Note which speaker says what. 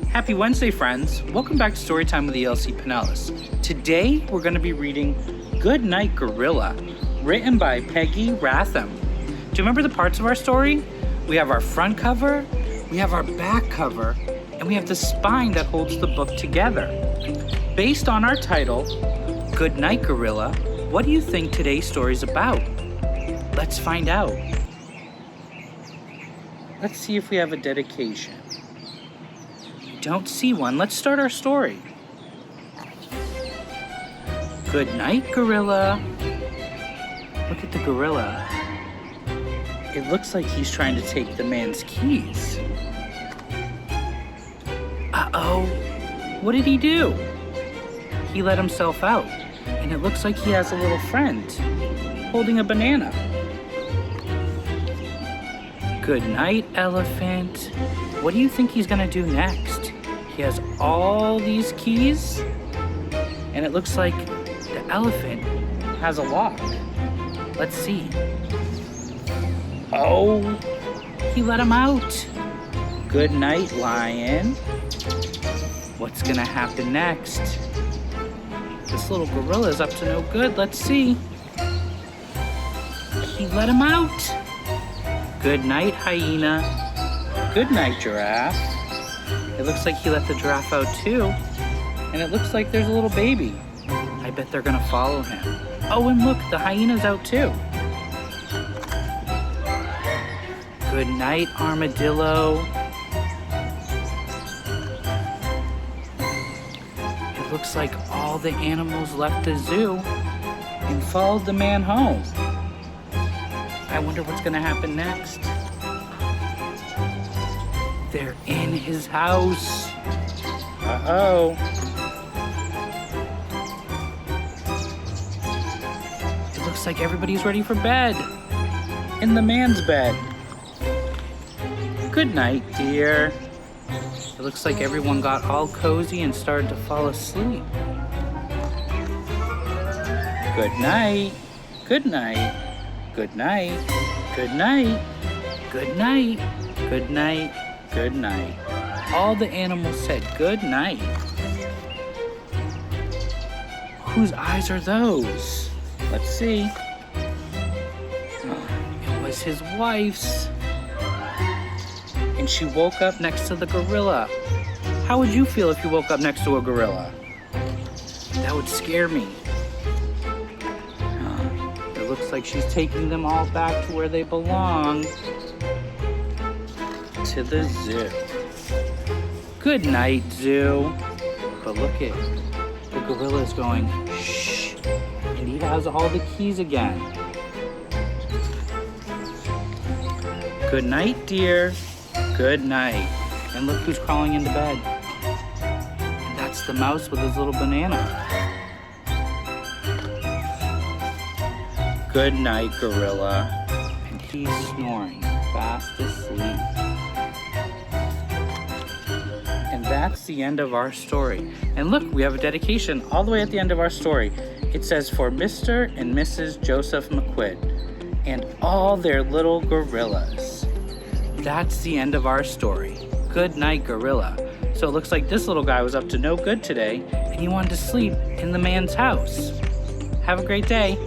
Speaker 1: Happy Wednesday, friends. Welcome back to Storytime with ELC Pinellas. Today, we're going to be reading Good Night Gorilla, written by Peggy Rathmann. Do you remember the parts of our story? We have our front cover, we have our back cover, and we have the spine that holds the book together. Based on our title, Good Night Gorilla, what do you think today's story is about? Let's find out. Let's see if we have a dedication. Don't see one. Let's start our story. Good night, gorilla. Look at the gorilla. It looks like he's trying to take the man's keys. Uh-oh. What did he do? He let himself out, and it looks like he has a little friend holding a banana. Good night, elephant. What do you think he's gonna do next? He has all these keys, and it looks like the elephant has a lock. Let's see. Oh, he let him out. Good night, lion. What's gonna happen next? This little gorilla is up to no good. Let's see. He let him out. Good night, hyena. Good night, giraffe. It looks like he let the giraffe out too. And it looks like there's a little baby. I bet they're gonna follow him. Oh, and look, the hyena's out too. Good night, armadillo. It looks like all the animals left the zoo and followed the man home. I wonder what's gonna happen next. They're in his house. Uh-oh. It looks like everybody's ready for bed. In the man's bed. Good night, dear. It looks like everyone got all cozy and started to fall asleep. Good night. Good night. Good night. Good night. Good night. Good night. Good night. All the animals said good night. Whose eyes are those? Let's see. Oh, it was his wife's. And she woke up next to the gorilla. How would you feel if you woke up next to a gorilla? That would scare me. It looks like she's taking them all back to where they belong. To the zoo. Good night, zoo. But look at the gorilla is going shh, and he has all the keys again. Good night, dear. Good night. And look who's crawling into bed. And that's the mouse with his little banana. Good night, gorilla. And he's snoring, fast asleep. And that's the end of our story. And look, we have a dedication all the way at the end of our story. It says, for Mr. and Mrs. Joseph McQuid and all their little gorillas. That's the end of our story. Good night, gorilla. So it looks like this little guy was up to no good today, and he wanted to sleep in the man's house. Have a great day.